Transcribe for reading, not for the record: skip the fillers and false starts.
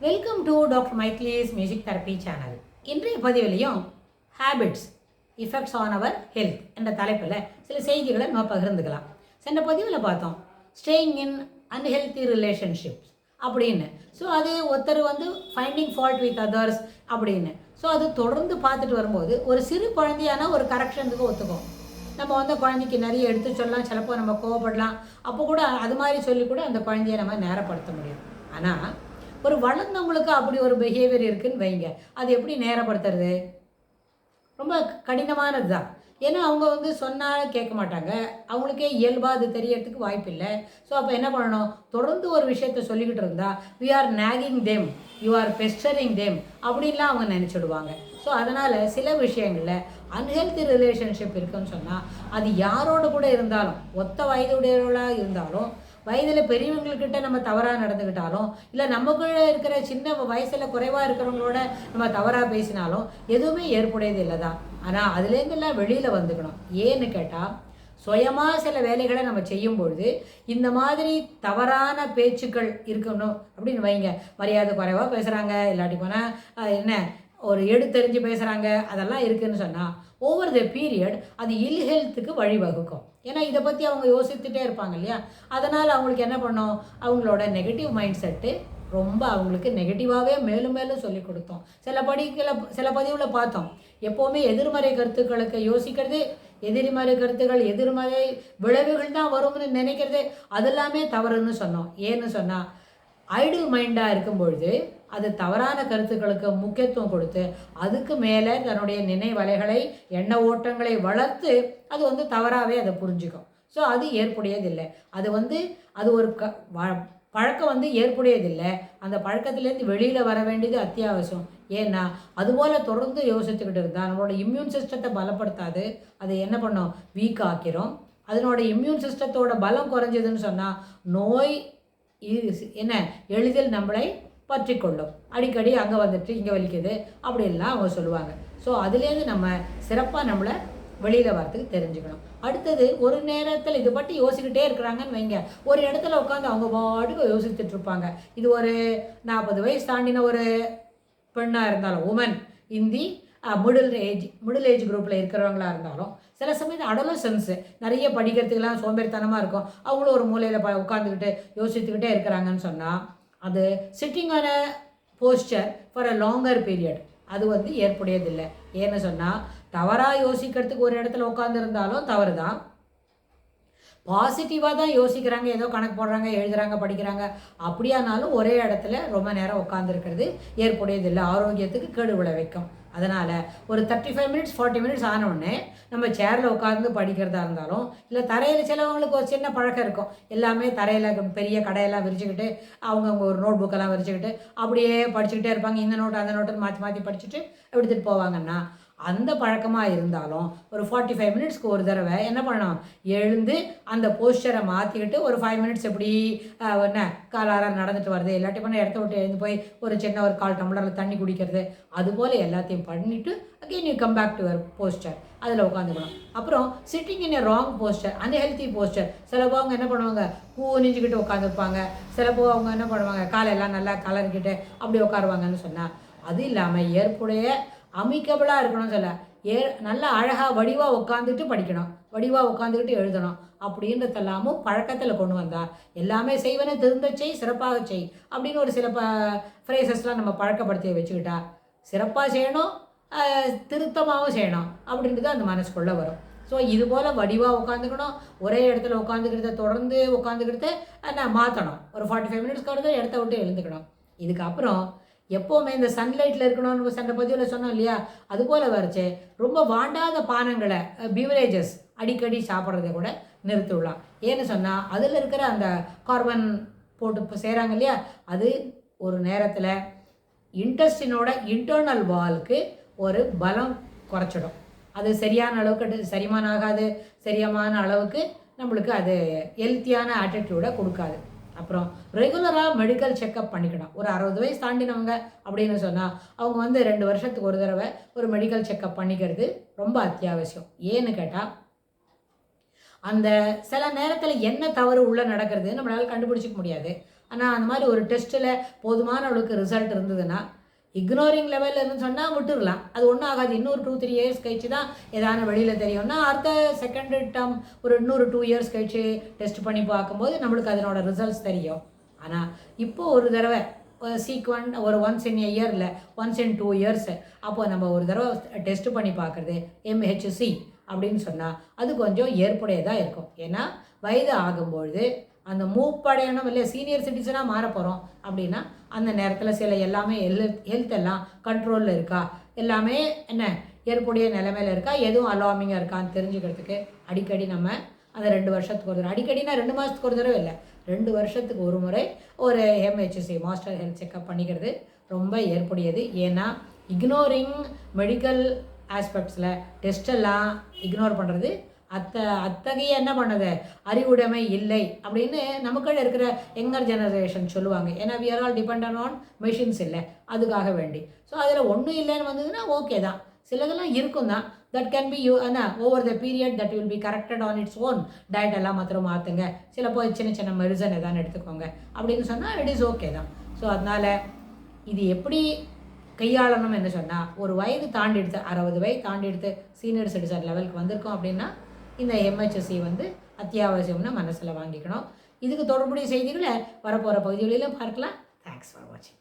Welcome to doctor Michael's music therapy channel. இன்றைய பதிவிலையும் habits effects on our health என்ற தலைப்பில் சில செய்திகளை நம்ம பகிர்ந்துக்கலாம். சென்ற பதிவில் பார்த்தோம் ஸ்டேயிங் இன் அன்ஹெல்தி ரிலேஷன்ஷிப்ஸ் அப்படின்னு. ஸோ அது ஒருத்தர் ஃபைண்டிங் ஃபால்ட் வித் அதர்ஸ் அப்படின்னு. ஸோ அது தொடர்ந்து பார்த்துட்டு வரும்போது ஒரு சிறு குழந்தையான ஒரு கரெக்ஷனுக்கு ஒத்துக்கும். நம்ம குழந்தைக்கு நிறைய எடுத்து சொல்லலாம், சிலப்போ நம்ம கோவப்படலாம். அப்போ கூட அது மாதிரி சொல்லி கூட அந்த குழந்தைய நம்ம நேரப்படுத்த முடியும். ஆனால் ஒரு வளர்ந்தவங்களுக்கு அப்படி ஒரு பிஹேவியர் இருக்குதுன்னு வைங்க, அது எப்படி நேரப்படுத்துறது? ரொம்ப கடினமானது தான். ஏன்னா அவங்க சொன்னால் கேட்க மாட்டாங்க, அவங்களுக்கே இயல்பாக அது தெரியறதுக்கு வாய்ப்பு இல்லை. ஸோ அப்போ என்ன பண்ணணும்? தொடர்ந்து ஒரு விஷயத்த சொல்லிக்கிட்டு இருந்தால் we are nagging them, you are pestering them அப்படின்லாம் அவங்க நினச்சிடுவாங்க. ஸோ அதனால் சில விஷயங்களில் அன்ஹெல்தி ரிலேஷன்ஷிப் இருக்குன்னு சொன்னால் அது யாரோட கூட இருந்தாலும், ஒத்த வயதுடையவர்களாக இருந்தாலும், வயதில் பெரியவங்கக்கிட்ட நம்ம தவறாக நடந்துக்கிட்டாலும், இல்லை நமக்குள்ளே இருக்கிற சின்ன வயசில் குறைவாக இருக்கிறவங்களோட நம்ம தவறாக பேசினாலும் எதுவுமே ஏற்புடையது இல்லை தான். ஆனால் அதுலேருந்துலாம் வெளியில் வந்துக்கணும். ஏன்னு கேட்டால், சுயமாக சில வேலைகளை நம்ம செய்யும்பொழுது இந்த மாதிரி தவறான பேச்சுக்கள் இருக்கணும் அப்படின்னு வைங்க. மரியாதை குறைவாக பேசுகிறாங்க, இல்லாட்டி போனால் என்ன ஒரு எடுத்தெறிஞ்சு பேசுகிறாங்க, அதெல்லாம் இருக்குதுன்னு சொன்னால் ஓவர் த பீரியட் அது இல் ஹெல்த்துக்கு வழிவகுக்கும். ஏன்னா இதை பற்றி அவங்க யோசித்துட்டே இருப்பாங்க இல்லையா? அதனால் அவங்களுக்கு என்ன பண்ணோம்? அவங்களோட நெகட்டிவ் மைண்ட் செட்டு ரொம்ப அவங்களுக்கு நெகட்டிவாகவே மேலும் மேலும் சொல்லி கொடுத்தோம். சில பதிவில் பார்த்தோம், எப்போவுமே எதிர்மறை கருத்துக்களுக்கு யோசிக்கிறது, எதிர்மறை கருத்துக்கள் எதிர்மறை விளைவுகள் தான் வரும்னு நினைக்கிறது, அதெல்லாமே தவறுன்னு சொன்னோம். ஏன்னு சொன்னால் ஐடில் மைண்டாக இருக்கும் பொழுது அது தவறான கருத்துக்களுக்கு முக்கியத்துவம் கொடுத்து அதுக்கு மேலே தன்னுடைய நினைவலைகளை எண்ண ஓட்டங்களை வளர்த்து அது தவறாகவே அதை புரிஞ்சுக்கும். ஸோ அது ஏற்புடையதில்லை. அது ஒரு பழக்கம் ஏற்புடையதில்லை. அந்த பழக்கத்திலேருந்து வெளியில் வர வேண்டியது அத்தியாவசியம். ஏன்னா அதுபோல் தொடர்ந்து யோசிச்சுக்கிட்டு இருந்தால் நம்மளோட இம்யூன் சிஸ்டத்தை பலப்படுத்தாது, அதை என்ன பண்ணோம்? வீக் ஆக்கிறோம். அதனோட இம்யூன் சிஸ்டத்தோட பலம் குறைஞ்சதுன்னு சொன்னால் நோய் என்ன எளிதில் நம்மளை பற்றி கொள்ளும். அடிக்கடி அங்கே வந்துட்டு இங்கே வலிக்குது அப்படின்லாம் அவங்க சொல்லுவாங்க. ஸோ அதுலேருந்து நம்ம சிறப்பாக நம்மளை வெளியில் வரத்துக்கு தெரிஞ்சுக்கணும். அடுத்தது, ஒரு நேரத்தில் இது பற்றி யோசிக்கிட்டே இருக்கிறாங்கன்னு வைங்க, ஒரு இடத்துல உட்காந்து அவங்க பாட்டுக்கு யோசிச்சுட்டு இருப்பாங்க. இது ஒரு 40 வயசு தாண்டின ஒரு பெண்ணாக இருந்தாலும், உமன் இந்தி மிடில் ஏஜ் குரூப்பில் இருக்கிறவங்களா இருந்தாலும், சில சமயத்தில் அடலசன்ஸு நிறைய படிக்கிறதுக்கெல்லாம் சோம்பேறித்தனமாக இருக்கும், அவங்களும் ஒரு மூலையில் உட்காந்துக்கிட்டு யோசித்துக்கிட்டே இருக்கிறாங்கன்னு சொன்னால் அது சிட்டிங் ஆன poster for a longer period அது ஏற்புடையதில்லை. ஏன்னு சொன்னால் தவறாக யோசிக்கிறதுக்கு ஒரு இடத்துல உட்காந்துருந்தாலும் தவறு தான். பாசிட்டிவாக தான் யோசிக்கிறாங்க, ஏதோ கணக்கு போடுறாங்க, எழுதுகிறாங்க, படிக்கிறாங்க, அப்படியானாலும் ஒரே இடத்துல ரொம்ப நேரம் உட்காந்துருக்கிறது ஏற்புடையதில்லை, ஆரோக்கியத்துக்கு கேடு விளைவிக்கும். அதனால் ஒரு 35 மினிட்ஸ் 40 மினிட்ஸ் ஆனவுடனே நம்ம சேரில் உட்காந்து படிக்கிறதா இருந்தாலும், இல்லை தரையில், சிலவங்களுக்கு ஒரு சின்ன பழக்கம் இருக்கும், எல்லாமே தரையில் பெரிய கடையெல்லாம் விரிச்சுக்கிட்டு அவங்கவுங்க ஒரு நோட் புக்கெல்லாம் விரிச்சுக்கிட்டு அப்படியே படிச்சுக்கிட்டே இருப்பாங்க. இந்த நோட்டு அந்த நோட்டுன்னு மாற்றி மாற்றி படிச்சுட்டு எடுத்துகிட்டு போவாங்கன்னா, அந்த பழக்கமாக இருந்தாலும் ஒரு 45 மினிட்ஸ்க்கு ஒரு தடவை என்ன பண்ணணும்? எழுந்து அந்த போஸ்டரை மாற்றிக்கிட்டு ஒரு 5 மினிட்ஸ் எப்படி என்ன காலார நடந்துட்டு வருது, இல்லாட்டி பண்ண இடத்த விட்டு எழுந்து போய் ஒரு சின்ன ஒரு 1/4 டம்ளரில் தண்ணி குடிக்கிறது, அதுபோல் எல்லாத்தையும் பண்ணிவிட்டு again you come back to your posture, அதில் உட்காந்துக்கணும். அப்புறம் sitting in a wrong posture, unhealthy posture. சிலப்போ அவங்க என்ன பண்ணுவாங்க? கூனிஞ்சிக்கிட்டு உட்காந்துருப்பாங்க. சிலப்போ அவங்க என்ன பண்ணுவாங்க? காலையெல்லாம் நல்லா கலரிக்கிட்டு அப்படி உட்காருவாங்கன்னு சொன்னால் அது இல்லாமல் ஏற்புடைய அமிக்கபிளாக இருக்கணும்னு சொல்ல, நல்லா அழகாக வடிவாக உட்காந்துட்டு படிக்கணும், வடிவாக உட்காந்துக்கிட்டு எழுதணும் அப்படின்றதெல்லாமும் பழக்கத்தில் கொண்டு வந்தால் எல்லாமே செய்வனே திருந்த செய், சிறப்பாக செய் அப்படின்னு ஒரு சில ஃப்ரேசஸ்லாம் நம்ம பழக்கப்படுத்தி வச்சுக்கிட்டா சிறப்பாக செய்யணும், திருத்தமாகவும் செய்யணும் அப்படின்றது அந்த மனசுக்குள்ளே வரும். ஸோ இது போல் வடிவாக உட்காந்துக்கணும், ஒரே இடத்துல உட்காந்துக்கிறத தொடர்ந்து உட்காந்துக்கிறத நான் மாற்றணும். ஒரு 45 மினிட்ஸ்க்கு வருது இடத்த விட்டு எழுந்துக்கணும். இதுக்கப்புறம் எப்போவுமே இந்த சன்லைட்டில் இருக்கணும்னு சென்ற பதிவில் சொன்னோம் இல்லையா? அதுபோல் வரைச்சு ரொம்ப வாண்டாத பானங்களை, பீவரேஜஸ் அடிக்கடி சாப்பிட்றதை கூட நிறுத்திவிடலாம். ஏன்னு சொன்னால் அதில் இருக்கிற அந்த கார்பன் போட்டு செய்கிறாங்க இல்லையா? அது ஒரு நேரத்தில் இன்டெஸ்டினோட இன்டர்னல் வாலுக்கு ஒரு பலம் குறைச்சிடும். அது சரியான அளவுக்கு செரிமானம் ஆகாது, சரியான அளவுக்கு நம்மளுக்கு அது ஹெல்த்தியான ஆட்டிடியூடை கொடுக்காது. அப்புறம் ரெகுலராக மெடிக்கல் செக்கப் பண்ணிக்கணும். ஒரு 60 வயசு தாண்டினவங்க அப்படின்னு சொன்னால் அவங்க 2 வருஷத்துக்கு ஒரு தடவை ஒரு மெடிக்கல் செக்கப் பண்ணிக்கிறது ரொம்ப அத்தியாவசியம். ஏன்னு கேட்டால் அந்த சில நேரத்தில் என்ன தவறு உள்ளே நடக்கிறது நம்மளால் கண்டுபிடிச்சிக்க முடியாது. ஆனால் அந்த மாதிரி ஒரு டெஸ்ட்டில் போதுமான அளவுக்கு ரிசல்ட் இருந்ததுன்னா இக்னோரிங் லெவலில் இருந்து சொன்னால் விட்டுடலாம், அது ஒன்றும் ஆகாது. இன்னொரு 2-3 இயர்ஸ் கழிச்சு தான் ஏதான வெளியில் தெரியும்னா அடுத்த செகண்ட் டேர்ம் ஒரு இன்னொரு 2 இயர்ஸ் கழிச்சு டெஸ்ட் பண்ணி பார்க்கும்போது நம்மளுக்கு அதனோட ரிசல்ட்ஸ் தெரியும். ஆனால் இப்போது ஒரு தடவை சீக்வெண்ட் ஒரு ஒன்ஸ் இன் எ இயர் இல்லை ஒன்ஸ் இன் 2 இயர்ஸ் அப்போது நம்ம ஒரு தடவை டெஸ்ட் பண்ணி பார்க்குறது MHC அப்படின்னு சொன்னால் அது கொஞ்சம் ஏற்புடையதாக இருக்கும். ஏன்னா வயது ஆகும்பொழுது அந்த மூப்படையணும் இல்லை சீனியர் சிட்டிசனாக மாற போகிறோம் அப்படின்னா அந்த நேரத்தில் சில எல்லாமே ஹெல்த் எல்லாம் கண்ட்ரோலில் இருக்கா, எல்லாமே என்ன ஏற்புடைய நிலைமையில் இருக்கா, எதுவும் அலார்மிங்காக இருக்கான்னு தெரிஞ்சுக்கிறதுக்கு அடிக்கடி நம்ம அந்த 2 வருஷத்துக்கு ஒரு தடவை, அடிக்கடினா 2 மாதத்துக்கு ஒரு தடவை இல்லை 2 வருஷத்துக்கு ஒரு முறை ஒரு MHC மாஸ்டர் ஹெல்த் செக்கப் பண்ணிக்கிறது ரொம்ப ஏற்புடையது. ஏன்னா இக்னோரிங் மெடிக்கல் ஆஸ்பெக்ட்ஸில் டெஸ்டெல்லாம் இக்னோர் பண்ணுறது அத்தகைய என்ன பண்ணுது அறிவுடைமை இல்லை அப்படின்னு நமக்குள்ள இருக்கிற யங்கர் ஜெனரேஷன் சொல்லுவாங்க. ஏன்னா we are all dependent on machines இல்லை அதுக்காக வேண்டி. ஸோ அதில் ஒன்றும் இல்லைன்னு வந்ததுன்னா ஓகே தான், சிலதெல்லாம் இருக்கும் தான். That can be over the period that will be corrected on its own. Diet எல்லாம் மாத்திரம் மாற்றுங்க, சில போய் சின்ன சின்ன மெடிசன் எதாவது எடுத்துக்கோங்க அப்படின்னு சொன்னால் இட் இஸ் ஓகே தான். ஸோ அதனால் இது எப்படி கையாளணும் என்று சொன்னால் ஒரு வயது தாண்டி எடுத்து 60 வயது தாண்டி எடுத்து சீனியர் சிட்டிசன் லெவலுக்கு வந்திருக்கோம் அப்படின்னா இந்த MHC அத்தியாவசியம்னு மனசில் வாங்கிக்கணும். இதுக்கு தொடர்புடைய செய்திகளை வரப்போகிற பகுதிகளிலும் பார்க்கலாம். தேங்க்ஸ் ஃபார் வாட்சிங்.